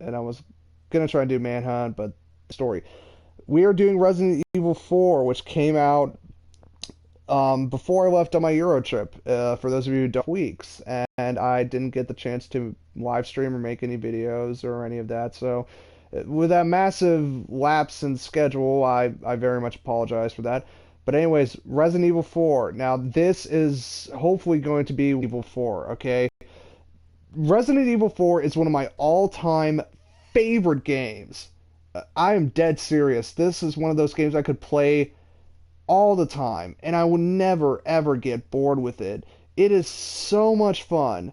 and I was gonna try and do Manhunt, but story. We are doing Resident Evil 4, which came out before I left on my Euro trip. For those of you who don't weeks, and I didn't get the chance to live stream or make any videos or any of that. So, with that massive lapse in schedule, I very much apologize for that. But anyways, Resident Evil 4. Now this is hopefully going to be Evil 4. Okay, Resident Evil 4 is one of my all-time favorite games. I am dead serious. This is one of those games I could play all the time, and I will never ever get bored with it. It is so much fun.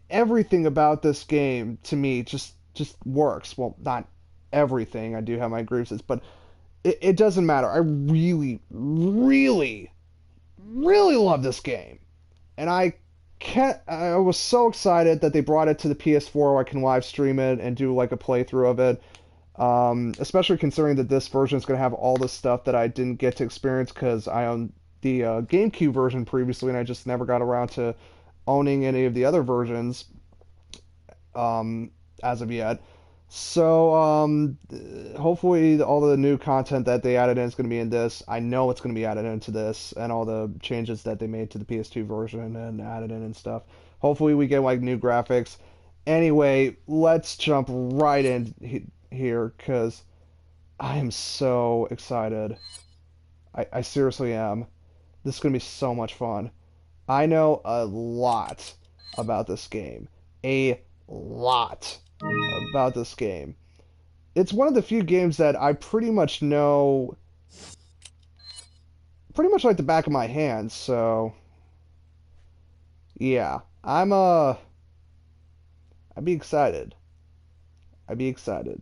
Everything about this game to me just works. Well, not everything. I do have my grievances, but it doesn't matter. I really, really, really love this game, and I can't. I was so excited that they brought it to the PS4 where I can live stream it and do like a playthrough of it. Especially considering that this version is going to have all the stuff that I didn't get to experience because I owned the GameCube version previously, and I just never got around to owning any of the other versions as of yet. So hopefully all the new content that they added in is going to be in this. I know it's going to be added into this, and all the changes that they made to the PS2 version and added in and stuff. Hopefully we get like new graphics. Anyway, let's jump right in here because I am so excited. I seriously am. This is going to be so much fun. I know a lot about this game. A lot about this game. It's one of the few games that I pretty much know pretty much like the back of my hand, so yeah. I'd be excited. I'd be excited.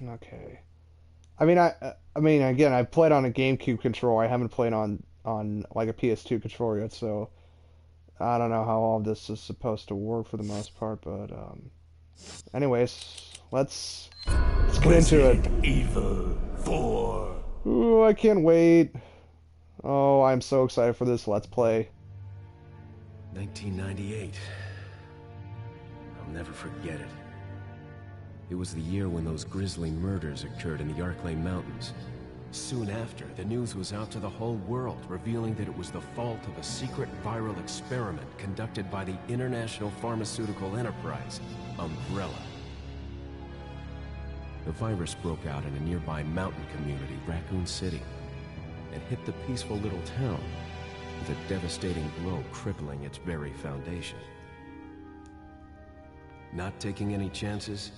Okay. I mean again, I played on a GameCube controller. I haven't played on like a PS2 controller yet, so I don't know how all of this is supposed to work for the most part, but anyways, let's get into it. Resident Evil 4. Ooh, I can't wait. Oh, I'm so excited for this Let's Play. 1998. I'll never forget it. It was the year when those grisly murders occurred in the Arklay Mountains. Soon after, the news was out to the whole world, revealing that it was the fault of a secret viral experiment conducted by the international pharmaceutical enterprise, Umbrella. The virus broke out in a nearby mountain community, Raccoon City, and hit the peaceful little town with a devastating blow crippling its very foundation. Not taking any chances,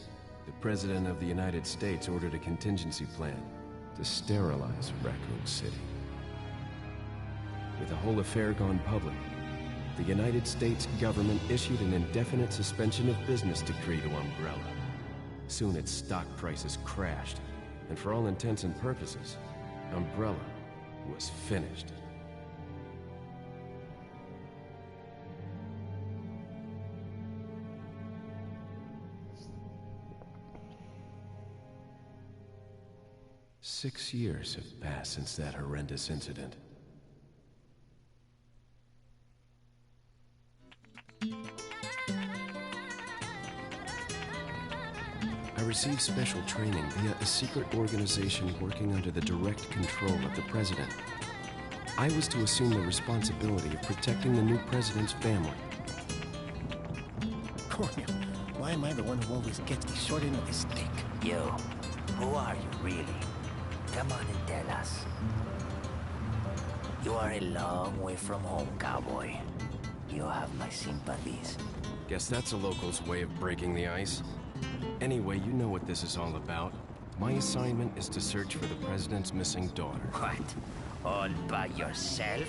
the President of the United States ordered a contingency plan to sterilize Raccoon City. With the whole affair gone public, the United States government issued an indefinite suspension of business decree to Umbrella. Soon its stock prices crashed, and for all intents and purposes, Umbrella was finished. Six years have passed since that horrendous incident. I received special training via a secret organization working under the direct control of the president. I was to assume the responsibility of protecting the new president's family. Why am I the one who always gets the short end of the stick? You, who are you really? Come on and tell us. You are a long way from home, cowboy. You have my sympathies. Guess that's a local's way of breaking the ice. Anyway, you know what this is all about. My assignment is to search for the president's missing daughter. What? All by yourself?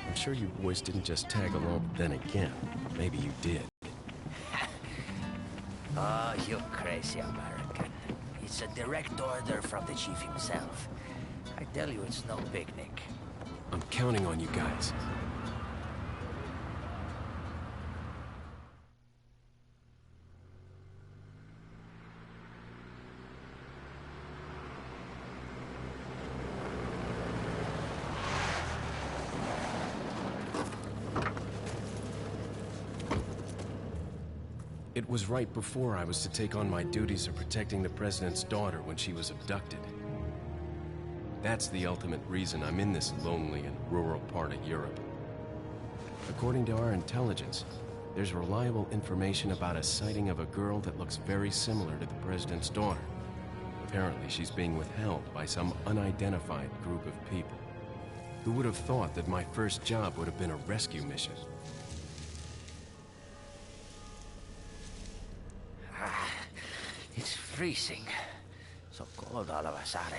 I'm sure you boys didn't just tag along, then again. Maybe you did. Oh, you crazy American. It's a direct order from the chief himself. I tell you, it's no picnic. I'm counting on you guys. It was right before I was to take on my duties of protecting the president's daughter when she was abducted. That's the ultimate reason I'm in this lonely and rural part of Europe. According to our intelligence, there's reliable information about a sighting of a girl that looks very similar to the president's daughter. Apparently, she's being withheld by some unidentified group of people. Who would have thought that my first job would have been a rescue mission? It's freezing. So cold all of a sudden.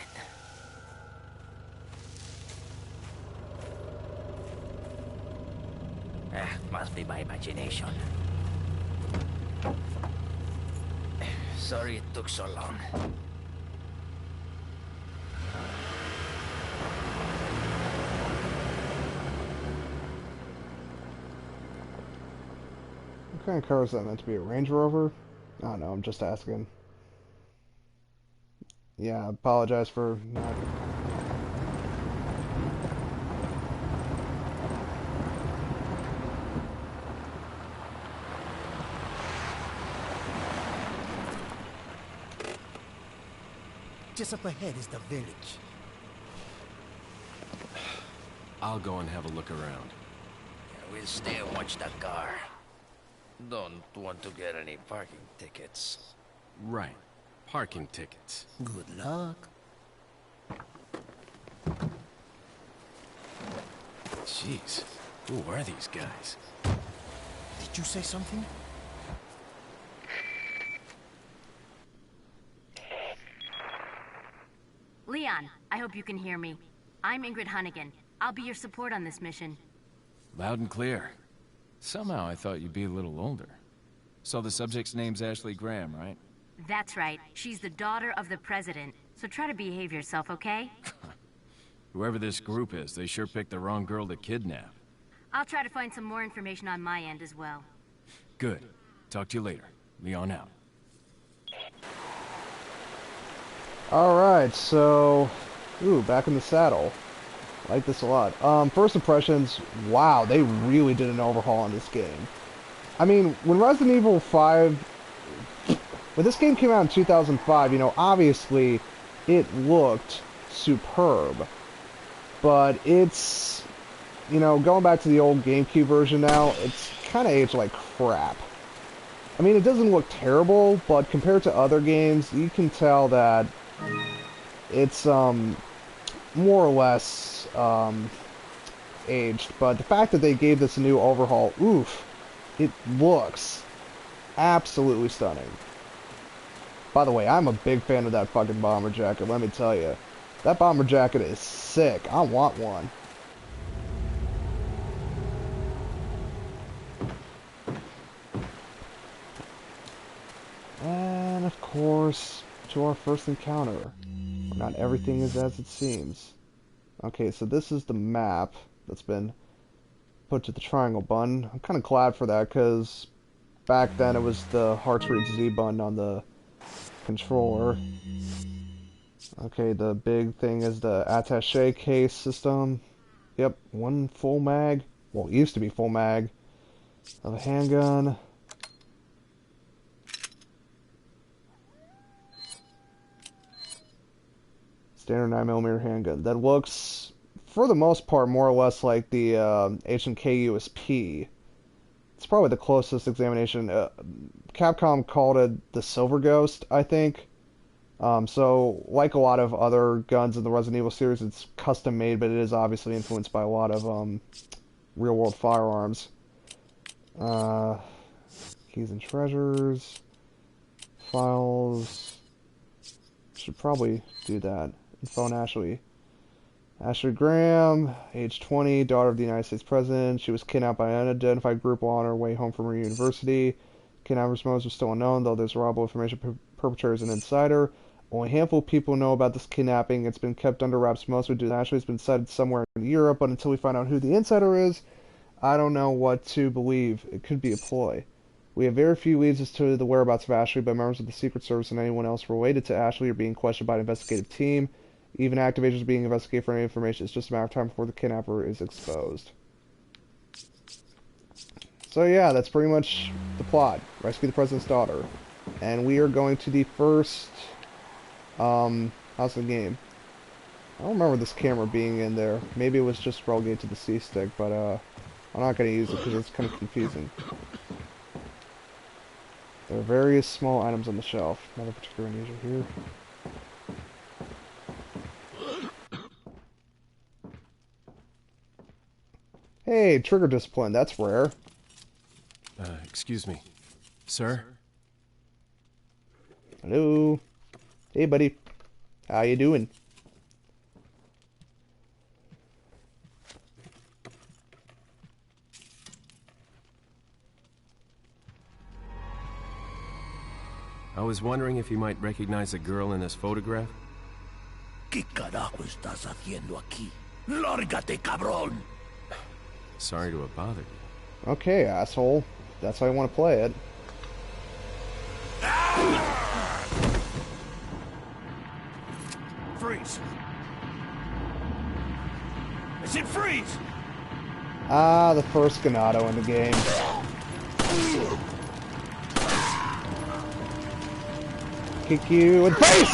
Must be my imagination. Sorry it took so long. What kind of car is that meant to be? A Range Rover? I don't know, I'm just asking. Yeah, I apologize for not... Just up ahead is the village. I'll go and have a look around. We'll stay and watch that car. Don't want to get any parking tickets. Right. Parking tickets. Good luck. Jeez. Who are these guys? Did you say something? Leon, I hope you can hear me. I'm Ingrid Hunnigan. I'll be your support on this mission. Loud and clear. Somehow I thought you'd be a little older. So the subject's name's Ashley Graham, right? That's right. She's the daughter of the president. So try to behave yourself, okay? Whoever this group is, they sure picked the wrong girl to kidnap. I'll try to find some more information on my end as well. Good. Talk to you later. Leon out. Alright, so... Ooh, back in the saddle. I like this a lot. First impressions, wow, they really did an overhaul on this game. I mean, when Resident Evil 5... When this game came out in 2005, you know, obviously, it looked superb. But it's... You know, going back to the old GameCube version now, it's kind of aged like crap. I mean, it doesn't look terrible, but compared to other games, you can tell that it's, more or less, aged. But the fact that they gave this a new overhaul, oof, it looks absolutely stunning. By the way, I'm a big fan of that fucking bomber jacket, let me tell you. That bomber jacket is sick. I want one. And, of course, to our first encounter. Not everything is as it seems. Okay, so this is the map that's been put to the triangle button. I'm kind of glad for that, because back then it was the Hearts Rate Z button on the controller. Okay, the big thing is the attaché case system. Yep, one full mag. Well, it used to be full mag of a handgun. Standard 9mm handgun that looks, for the most part, more or less like the H&K USP. It's probably the closest examination. Capcom called it the Silver Ghost, I think. So, like a lot of other guns in the Resident Evil series, it's custom made, but it is obviously influenced by a lot of real-world firearms. Keys and treasures, files. Should probably do that. Phone Ashley. Ashley Graham, age 20, daughter of the United States President. She was kidnapped by an unidentified group while on her way home from her university. Kidnapper's motives are still unknown, though there's reliable information perpetrator is an insider. Only a handful of people know about this kidnapping. It's been kept under wraps mostly due to Ashley's been sighted somewhere in Europe, but until we find out who the insider is, I don't know what to believe. It could be a ploy. We have very few leads as to the whereabouts of Ashley, but members of the Secret Service and anyone else related to Ashley are being questioned by an investigative team. Even active agents are being investigated for any information. It's just a matter of time before the kidnapper is exposed. So yeah, that's pretty much the plot. Rescue the president's daughter. And we are going to the first how's the game? I don't remember this camera being in there. Maybe it was just relegated to the C-stick, but I'm not going to use it because it's kind of confusing. There are various small items on the shelf. Not a particular unusual here. Hey, trigger discipline. That's rare. Excuse me. Sir? Hello. Hey, buddy. How you doing? I was wondering if you might recognize the girl in this photograph? ¿Qué carajo estás haciendo aquí? ¡Lárgate, cabrón! Sorry to have bothered you. Okay, asshole. That's how you want to play it. Freeze! I said freeze! Ah, the first Ganado in the game. Kick you in the face!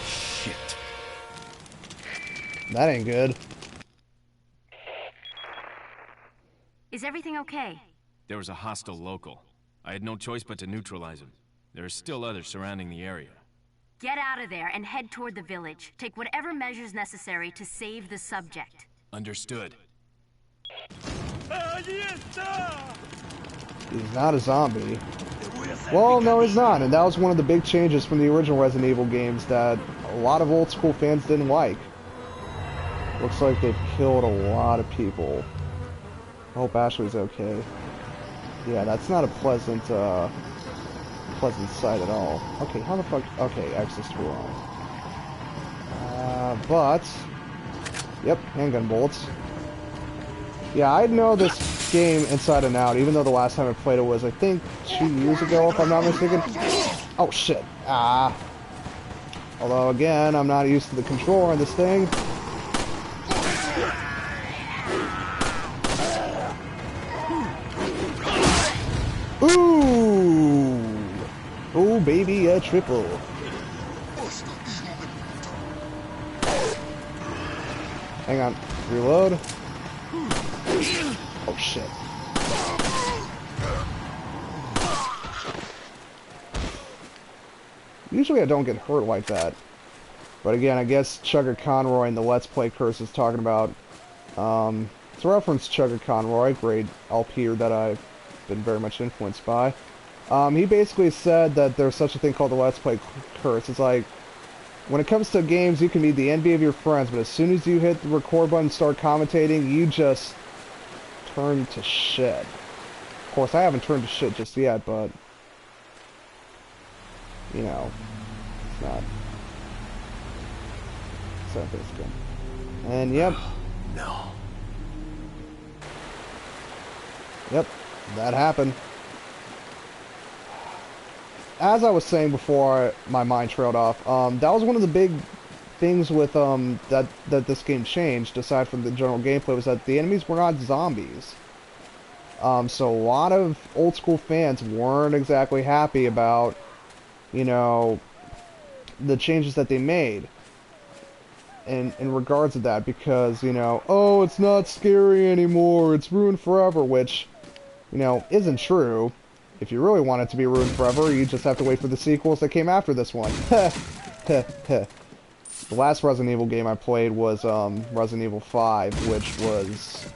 Shit. That ain't good. Is everything okay? There was a hostile local. I had no choice but to neutralize him. There are still others surrounding the area. Get out of there and head toward the village. Take whatever measures necessary to save the subject. Understood. He's not a zombie. Well, no, he's not. And that was one of the big changes from the original Resident Evil games that a lot of old school fans didn't like. Looks like they've killed a lot of people. I hope Ashley's okay. Yeah, that's not a pleasant sight at all. Okay, how the fuck... Okay, access to wrong. But... Yep, handgun bullets. Yeah, I know this game inside and out, even though the last time I played it was, I think, 2 years ago, if I'm not mistaken. Oh, shit. Ah. Although, again, I'm not used to the controller on this thing. Ooh! Oh, baby, a triple. Hang on. Reload. Oh, shit. Usually I don't get hurt like that. But again, I guess Chugger Conroy in the Let's Play Curse is talking about... it's a reference to Chugger Conroy, great LPer that I've been very much influenced by. He basically said that there's such a thing called the Let's Play Curse. It's like, when it comes to games, you can be the envy of your friends, but as soon as you hit the record button and start commentating, you just turn to shit. Of course, I haven't turned to shit just yet, but... You know, it's not... It's not this good. And yep. No. Yep, that happened. As I was saying before my mind trailed off, that was one of the big things with that this game changed, aside from the general gameplay, was that the enemies were not zombies. So a lot of old school fans weren't exactly happy about, you know, the changes that they made in regards to that, because, you know, oh, it's not scary anymore, it's ruined forever, which, you know, isn't true. If you really want it to be ruined forever, you just have to wait for the sequels that came after this one. The last Resident Evil game I played was Resident Evil 5, which was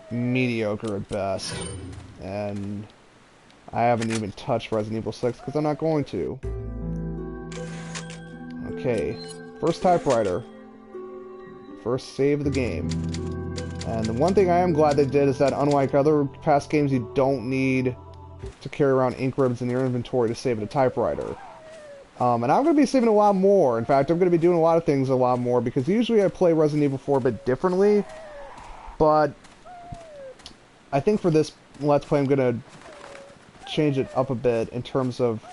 mediocre at best. And I haven't even touched Resident Evil 6 because I'm not going to. Okay, first typewriter. First save of the game. And the one thing I am glad they did is that unlike other past games, you don't need to carry around ink ribbons in your inventory to save at a typewriter. And I'm going to be saving a lot more. In fact, I'm going to be doing a lot of things a lot more because usually I play Resident Evil 4 a bit differently. But I think for this Let's Play I'm going to change it up a bit in terms of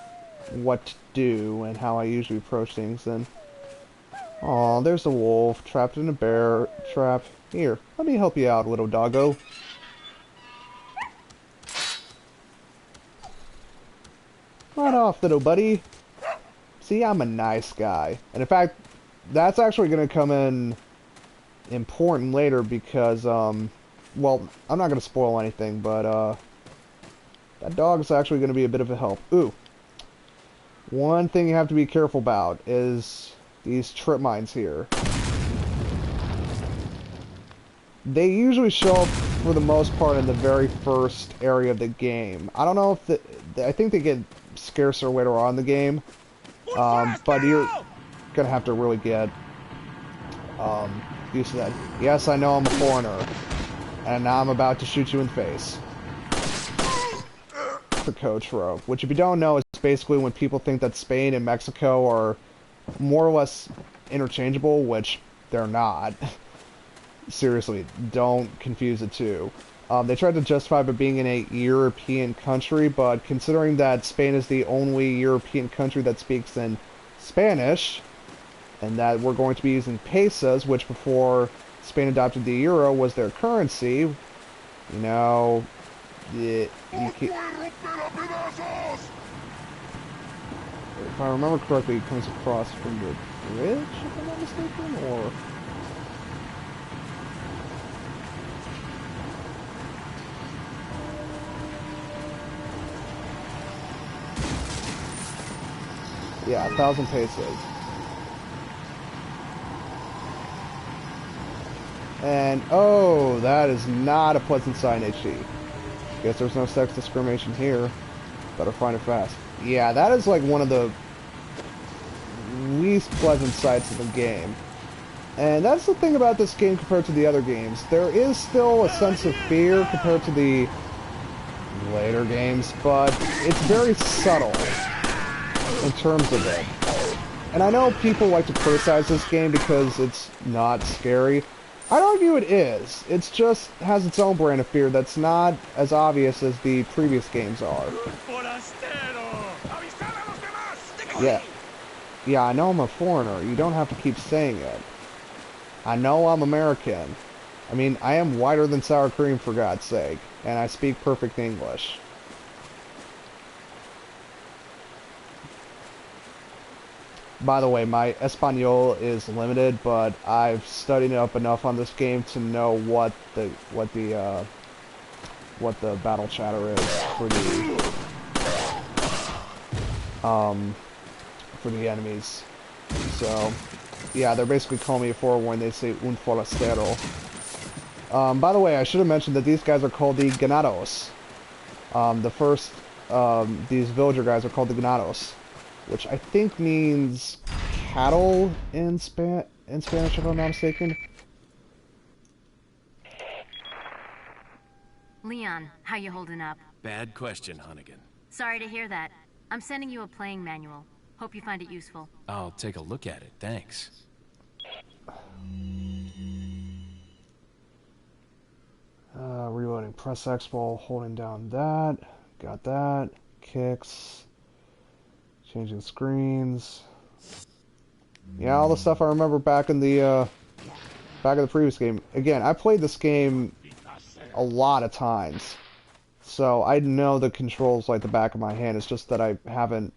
what to do and how I usually approach things. And oh, there's a wolf trapped in a bear trap. Here, let me help you out, little doggo. Right off, little buddy. See, I'm a nice guy. And in fact, that's actually going to come in important later because, well, I'm not going to spoil anything, but, that dog is actually going to be a bit of a help. Ooh. One thing you have to be careful about is these trip mines here. They usually show up, for the most part, in the very first area of the game. I don't know if I think they get scarcer later on in the game. But you're gonna have to really get used to that. Yes, I know I'm a foreigner, and now I'm about to shoot you in the face. The coach row, which if you don't know is basically when people think that Spain and Mexico are more or less interchangeable, which they're not. Seriously, don't confuse the two. They tried to justify it being in a European country, but considering that Spain is the only European country that speaks in Spanish, and that we're going to be using pesos, which before Spain adopted the euro was their currency, you know, if I remember correctly, it comes across from the bridge, if I'm not mistaken, or... Yeah, 1,000 pesos. And, oh, that is not a pleasant sign, HG. Guess there's no sex discrimination here. Better find it fast. Yeah, that is like one of the least pleasant sights of the game. And that's the thing about this game compared to the other games. There is still a sense of fear compared to the later games, but it's very subtle in terms of it. And I know people like to criticize this game because it's not scary. I'd argue it is. It's just has its own brand of fear that's not as obvious as the previous games are. Yeah. Yeah, I know I'm a foreigner. You don't have to keep saying it. I know I'm American. I mean, I am whiter than sour cream, for God's sake. And I speak perfect English. By the way, my Espanol is limited, but I've studied up enough on this game to know what the battle chatter is for the enemies. So, yeah, they're basically calling me a forward when they say un forastero. By the way, I should have mentioned that these guys are called the ganados. These villager guys are called the ganados, which I think means cattle in Spanish, if I'm not mistaken. Leon, how you holding up? Bad question, Hunnigan. Sorry to hear that. I'm sending you a playing manual. Hope you find it useful. I'll take a look at it, thanks. Reloading. Press X while holding down that. Got that. Kicks. Changing screens. Yeah, all the stuff I remember back in the previous game. Again, I played this game a lot of times, so I know the controls like the back of my hand. It's just that I haven't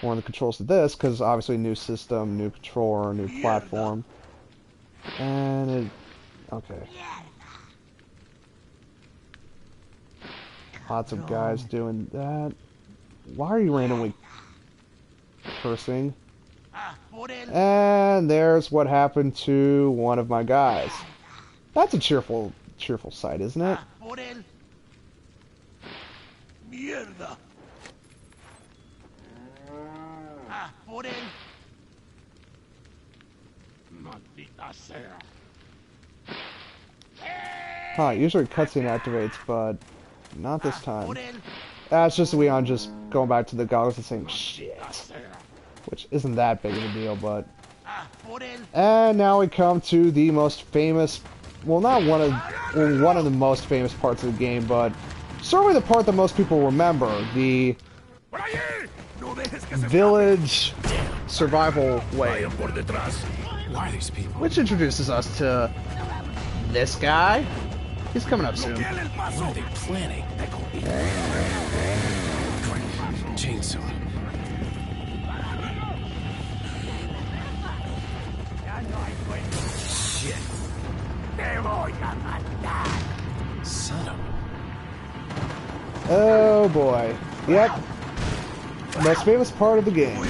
worn the controls to this because obviously new system, new controller, new platform, and it. Okay. Lots of guys doing that. Why are you randomly cursing? And there's what happened to one of my guys. That's a cheerful sight, isn't it? Mierda. Ah, por él. Maldita sea. Huh, usually cutscene activates, but not this time. Por él. It's just Leon just going back to the goggles and saying shit. Which isn't that big of a deal, but... Ah, por él. And now we come to the most famous... Well, not one of... Well, one of the most famous parts of the game, but... Certainly the part that most people remember. The... Por allí. No dejes que se village survival way. vayan por detrás. Why are these people? Which introduces us to... this guy? He's coming up soon. Bloqueale el paso. What are they planning? Chainsaw. Shit. Te voy a matar. Son of Oh boy. Yep. Most famous part of the game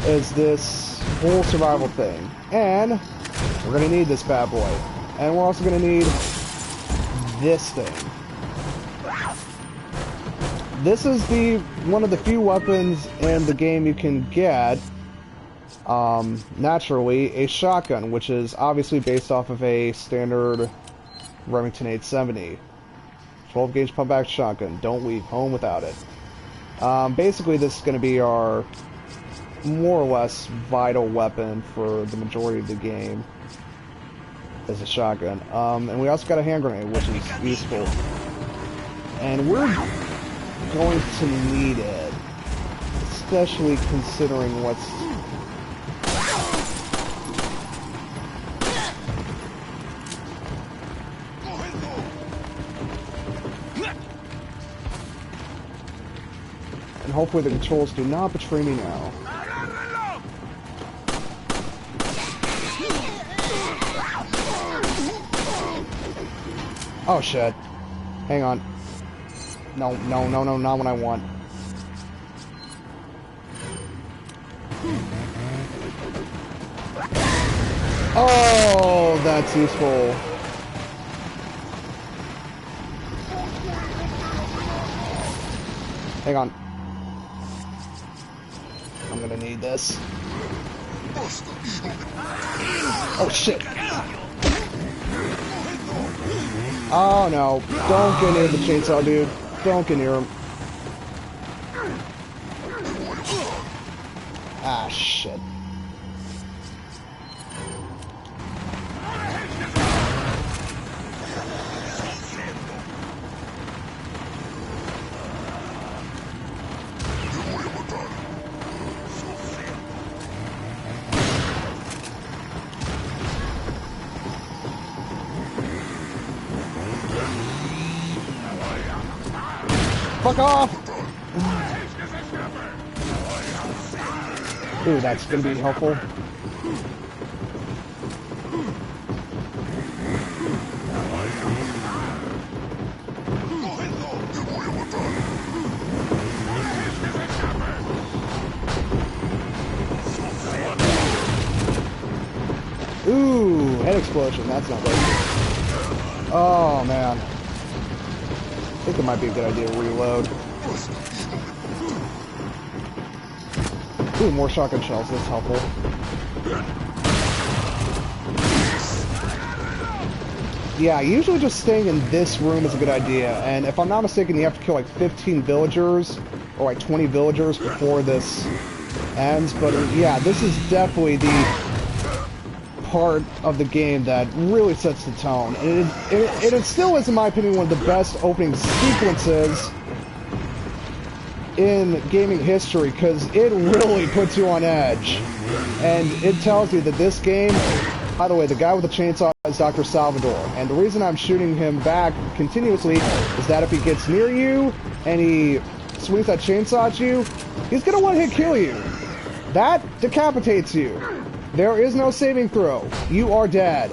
is this whole survival thing. And we're gonna need this bad boy. And we're also gonna need this thing. This is the one of the few weapons in the game you can get naturally, a shotgun, which is obviously based off of a standard Remington 870. 12 gauge pump action shotgun. Don't leave home without it. Basically, this is going to be our more or less vital weapon for the majority of the game. Is a shotgun. And we also got a hand grenade, which is useful. And we're going to need it, especially considering what's... And hopefully the controls do not betray me now. Oh shit. Hang on. No, no, no, no, not what I want. Oh, that's useful. Hang on. I'm gonna need this. Oh shit. Oh no. Don't get near the chainsaw, dude. Don't get near him. Ah, shit. Fuck off! Ooh, that's gonna be helpful. Ooh, head explosion, that's not good. Oh man. I think it might be a good idea to reload. Ooh, more shotgun shells, that's helpful. Yeah, usually just staying in this room is a good idea, and if I'm not mistaken, you have to kill like 15 villagers, or like 20 villagers before this ends, but yeah, this is definitely the part of the game that really sets the tone, and it still is, in my opinion, one of the best opening sequences in gaming history, because it really puts you on edge, and it tells you that this game, by the way, the guy with the chainsaw is Dr. Salvador, and the reason I'm shooting him back continuously is that if he gets near you and he swings that chainsaw at you, he's gonna one-hit kill you. That decapitates you. There is no saving throw. You are dead.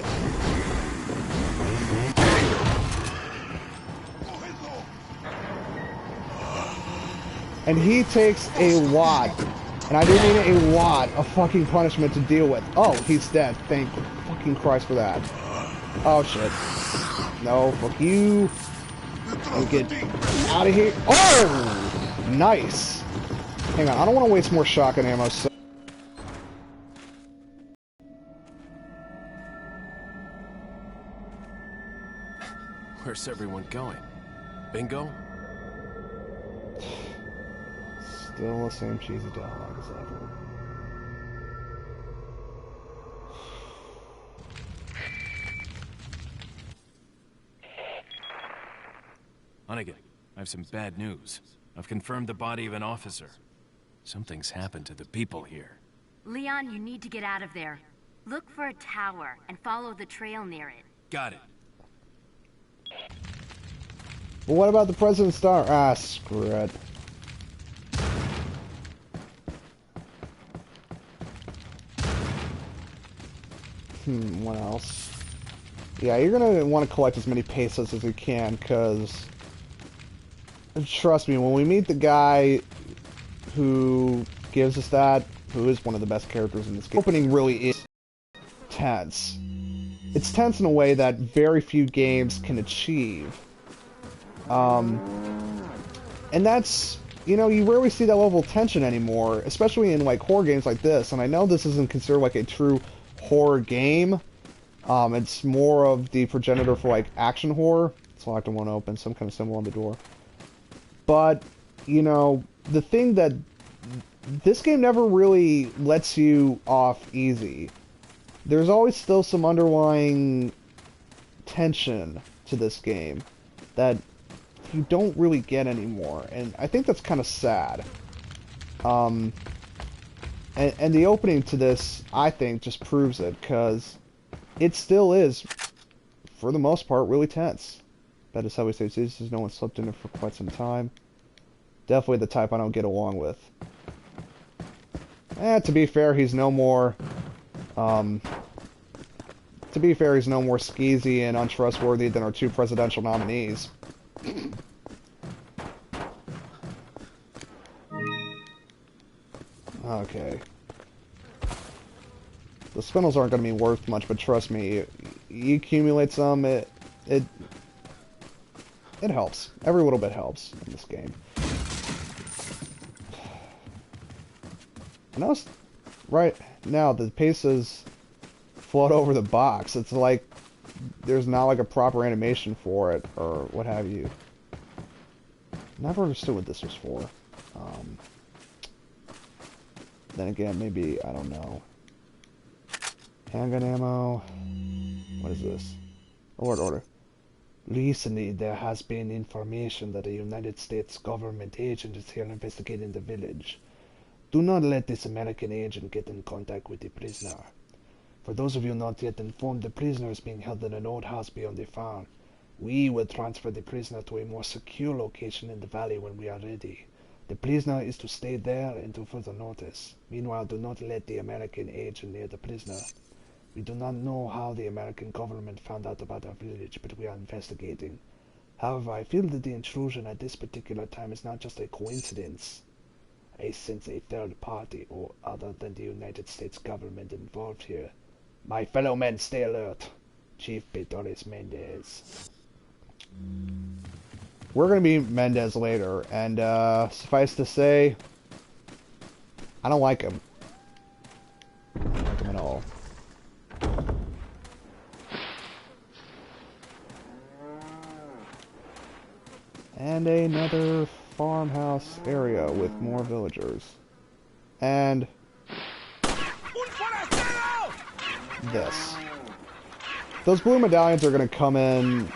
And he takes a lot, and I do mean a lot, of fucking punishment to deal with. Oh, he's dead. Thank fucking Christ for that. Oh shit. No, fuck you. Let me get out of here. Oh! Nice. Hang on, I don't want to waste more shotgun ammo, so... Where's everyone going? Bingo? Still the same cheesy dialogue as ever. Hunnigan, I have some bad news. I've confirmed the body of an officer. Something's happened to the people here. Leon, you need to get out of there. Look for a tower and follow the trail near it. Got it. But what about the President's Star? Ah, screw it. What else? Yeah, you're gonna want to collect as many pesos as you can, because... Trust me, when we meet the guy who gives us that, who is one of the best characters in this game, opening really is tense. It's tense in a way that very few games can achieve. And that's, you know, you rarely see that level of tension anymore, especially in, like, horror games like this. And I know this isn't considered, like, a true horror game. It's more of the progenitor for, like, action horror. It's locked and won't open, some kind of symbol on the door. But, you know, the thing that this game never really lets you off easy. There's always still some underlying tension to this game that you don't really get anymore, and I think that's kind of sad. And the opening to this, I think, just proves it, because it still is, for the most part, really tense. That is how we say this is no one slept in it for quite some time. Definitely the type I don't get along with. To be fair, he's no more... to be fair, he's no more skeezy and untrustworthy than our two presidential nominees. Okay. The spindles aren't going to be worth much, but trust me, you accumulate some, it helps. Every little bit helps in this game. I noticed right now the pesos float over the box. It's like there's not like a proper animation for it, or what have you. Never understood what this was for. Then again, maybe, I don't know. Handgun ammo. What is this? Order. Recently, there has been information that a United States government agent is here investigating the village. Do not let this American agent get in contact with the prisoner. For those of you not yet informed, the prisoner is being held in an old house beyond the farm. We will transfer the prisoner to a more secure location in the valley when we are ready. The prisoner is to stay there until further notice. Meanwhile, do not let the American agent near the prisoner. We do not know how the American government found out about our village, but we are investigating. However, I feel that the intrusion at this particular time is not just a coincidence. I sense a third party, or other than the United States government, involved here. My fellow men, stay alert. Chief Petores Mendez. We're going to be Mendez later, and suffice to say, I don't like him. I don't like him at all. And another farmhouse area with more villagers. And this. Those blue medallions are going to come in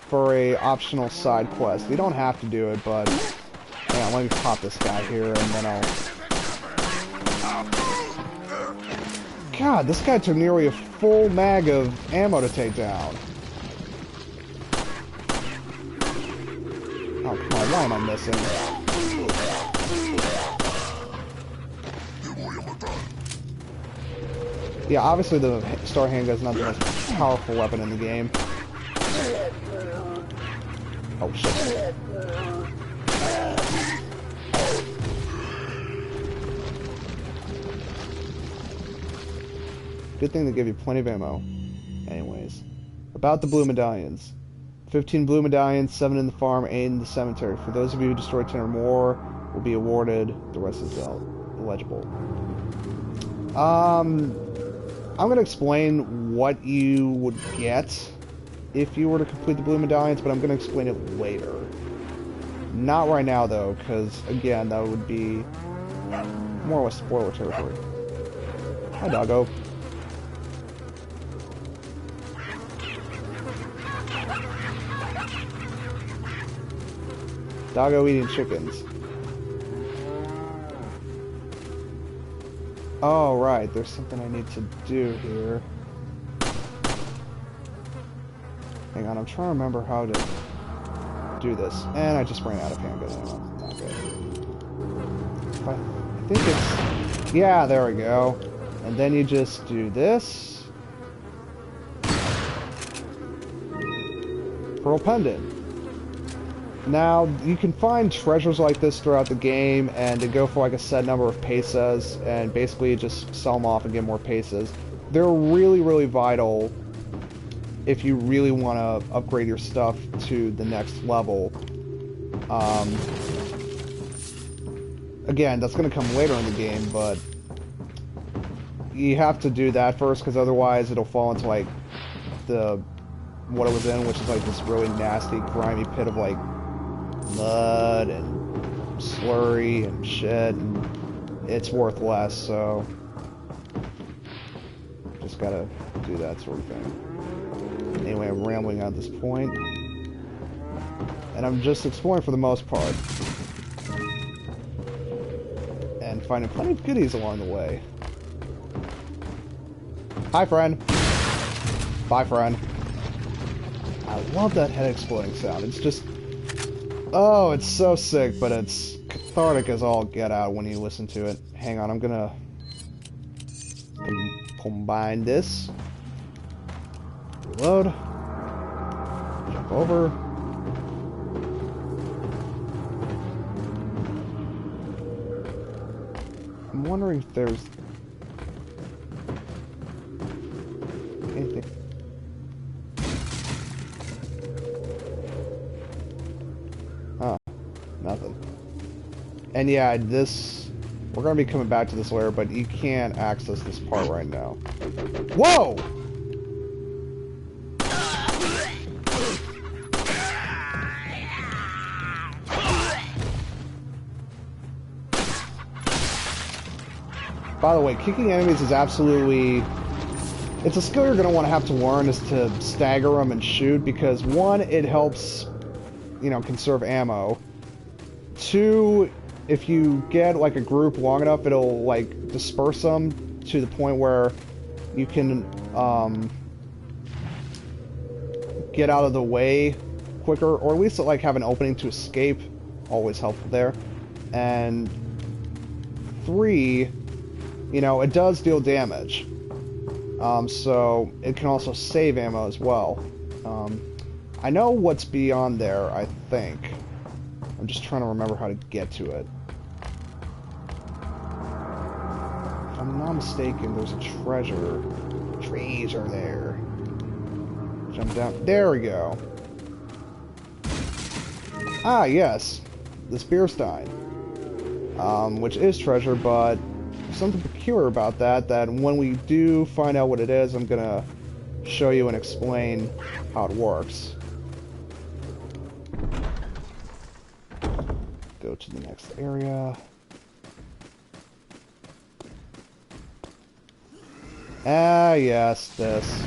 for a optional side quest. You don't have to do it, but hang on, let me pop this guy here, and then I'll... God, this guy took nearly a full mag of ammo to take down. Oh, come on, why am I missing? Yeah, obviously the Star Handgun is not the most powerful weapon in the game. Oh, shit. Good thing they give you plenty of ammo. Anyways. About the blue medallions. 15 blue medallions, 7 in the farm, 8 in the cemetery. For those of you who destroy 10 or more, will be awarded. The rest is illegible. I'm going to explain what you would get if you were to complete the blue medallions, but I'm going to explain it later. Not right now, though, because, again, that would be more or less spoiler territory. Hi, doggo. Doggo eating chickens. Oh, right, there's something I need to do here. Hang on, I'm trying to remember how to do this. And I just ran out of handguns now. Not good. I think it's... Yeah, there we go. And then you just do this. Pearl Pendant. Now, you can find treasures like this throughout the game, and they go for like a set number of pesos, and basically just sell them off and get more pesos. They're really, really vital if you really want to upgrade your stuff to the next level. Again, that's going to come later in the game, but you have to do that first, because otherwise it'll fall into like what it was in, which is like this really nasty, grimy pit of like mud and slurry and shit, and it's worth less, so just gotta do that sort of thing. Anyway, I'm rambling at this point, and I'm just exploring for the most part, and finding plenty of goodies along the way. Hi, friend. Bye, friend. I love that head exploding sound. It's just... Oh, it's so sick, but it's cathartic as all get out when you listen to it. Hang on, I'm gonna combine this. Reload. Jump over. I'm wondering if there's anything. Nothing. And yeah, we're gonna be coming back to this layer, but you can't access this part right now. Whoa! By the way, kicking enemies is absolutely... It's a skill you're gonna want to have to learn, is to stagger them and shoot, because one, it helps, you know, conserve ammo. Two, if you get like a group long enough, it'll like disperse them to the point where you can get out of the way quicker, or at least like have an opening to escape. Always helpful there. And three, you know, it does deal damage, so it can also save ammo as well. I know what's beyond there, I think. I'm just trying to remember how to get to it. If I'm not mistaken, there's a treasure. Trees are there. Jump down. There we go. Ah, yes. The Spearstein. Which is treasure, but there's something peculiar about that when we do find out what it is, I'm gonna show you and explain how it works. Go to the next area. Ah, yes, this.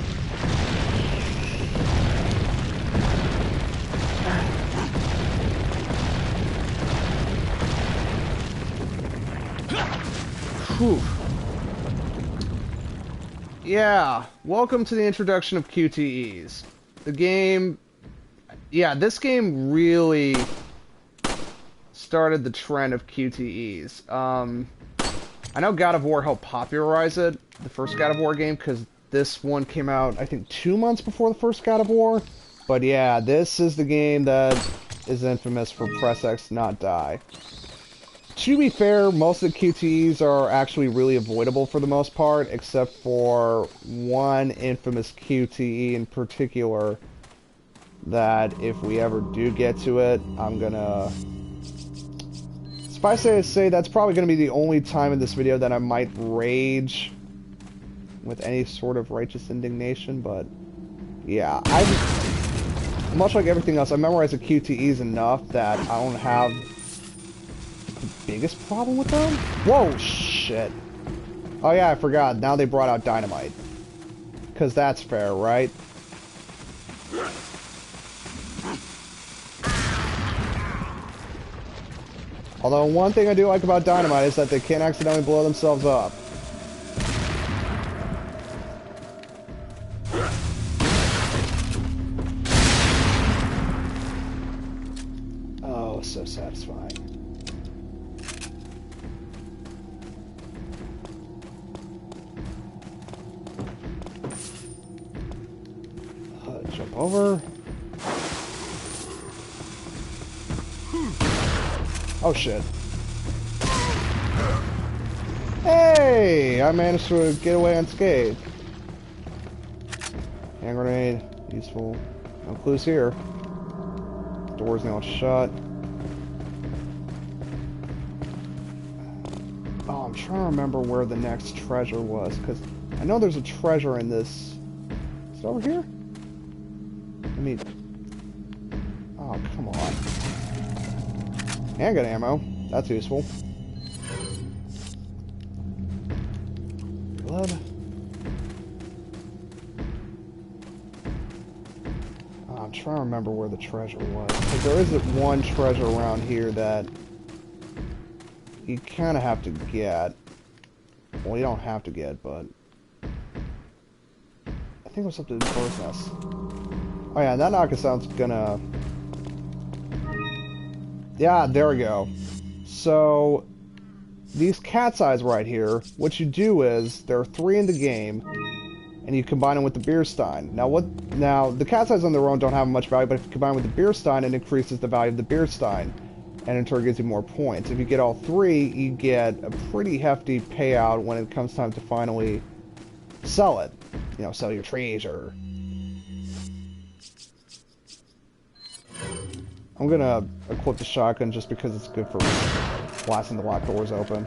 Whew. Yeah, welcome to the introduction of QTEs. The game... Yeah, this game really started the trend of QTEs. I know God of War helped popularize it, the first God of War game, because this one came out, I think, 2 months before the first God of War. But yeah, this is the game that is infamous for press X, not die. To be fair, most of the QTEs are actually really avoidable for the most part, except for one infamous QTE in particular that if we ever do get to it, I'm gonna... Suffice it to say, that's probably gonna be the only time in this video that I might rage with any sort of righteous indignation, but yeah, much like everything else, I memorized the QTEs enough that I don't have the biggest problem with them. Whoa, shit. Oh yeah, I forgot. Now they brought out dynamite. Because that's fair, right? Although one thing I do like about dynamite is that they can't accidentally blow themselves up. Oh, so satisfying. Jump over. Oh shit. Hey! I managed to get away unscathed. Hand grenade, useful. No clues here. Door's now shut. Oh, I'm trying to remember where the next treasure was, because I know there's a treasure in this. Is it over here? I mean... Oh, come on. Handgun ammo. That's useful. Blood. Oh, I'm trying to remember where the treasure was. Because there is one treasure around here that you kind of have to get. Well, you don't have to get, but... I think it was up to the bird's nest. Oh yeah, that knocker sound's gonna... Yeah, there we go. So, these cat's eyes right here, what you do is, there are 3 in the game, and you combine them with the beer stein. Now, the cat's eyes on their own don't have much value, but if you combine with the beer stein, it increases the value of the beer stein, and in turn gives you more points. If you get all 3, you get a pretty hefty payout when it comes time to finally sell it. You know, sell your treasure. I'm gonna equip the shotgun just because it's good for blasting the locked doors open.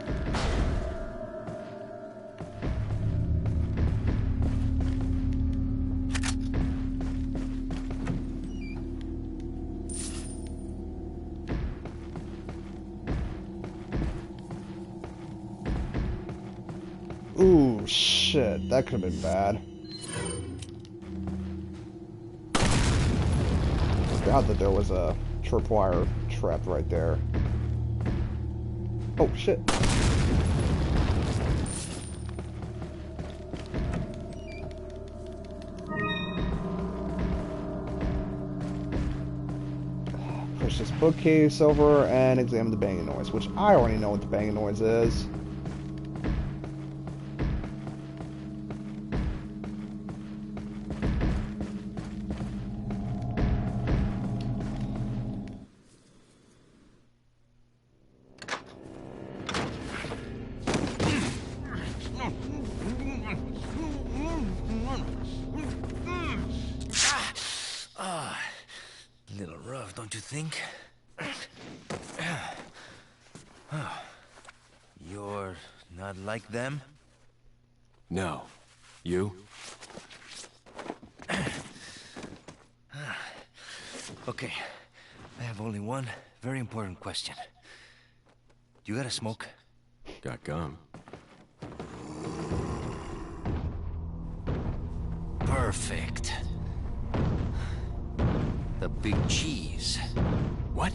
Ooh, shit, that could have been bad. I forgot that there was a tripwire trapped right there. Oh, shit. Push this bookcase over and examine the banging noise, which I already know what the banging noise is. Little rough, don't you think? You're not like them? No. You? Okay, I have only one very important question. You got a smoke? Got gum. Perfect. The big cheese. What?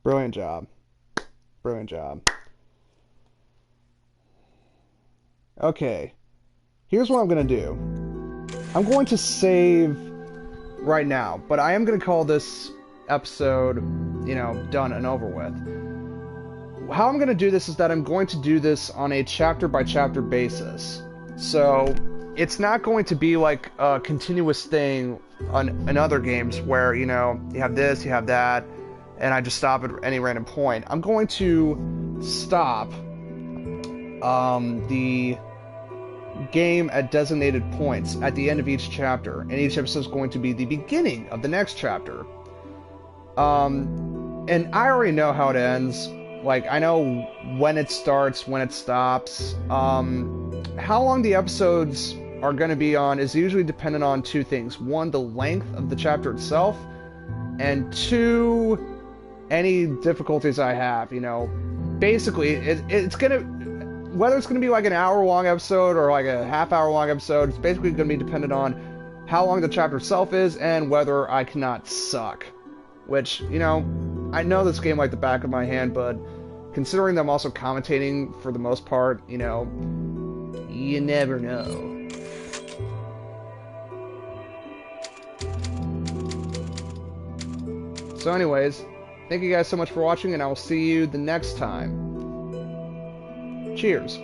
Brilliant job. Brilliant job. Okay. Here's what I'm going to do. I'm going to save right now, but I am going to call this episode, you know, done and over with. how I'm going to do this is that I'm going to do this on a chapter by chapter basis. So it's not going to be like a continuous thing in other games where, you know, you have this, you have that, and I just stop at any random point. I'm going to stop the game at designated points at the end of each chapter, and each episode is going to be the beginning of the next chapter. And I already know how it ends. Like, I know when it starts, when it stops. How long the episodes are going to be on is usually dependent on two things. One, the length of the chapter itself, and two, any difficulties I have, you know. Basically, it's going to... Whether it's going to be like an hour-long episode or like a half-hour-long episode, it's basically going to be dependent on how long the chapter itself is and whether I cannot suck. Which, you know, I know this game like the back of my hand, but considering them also commentating for the most part, you know, you never know. So anyways, thank you guys so much for watching, and I will see you the next time. Cheers.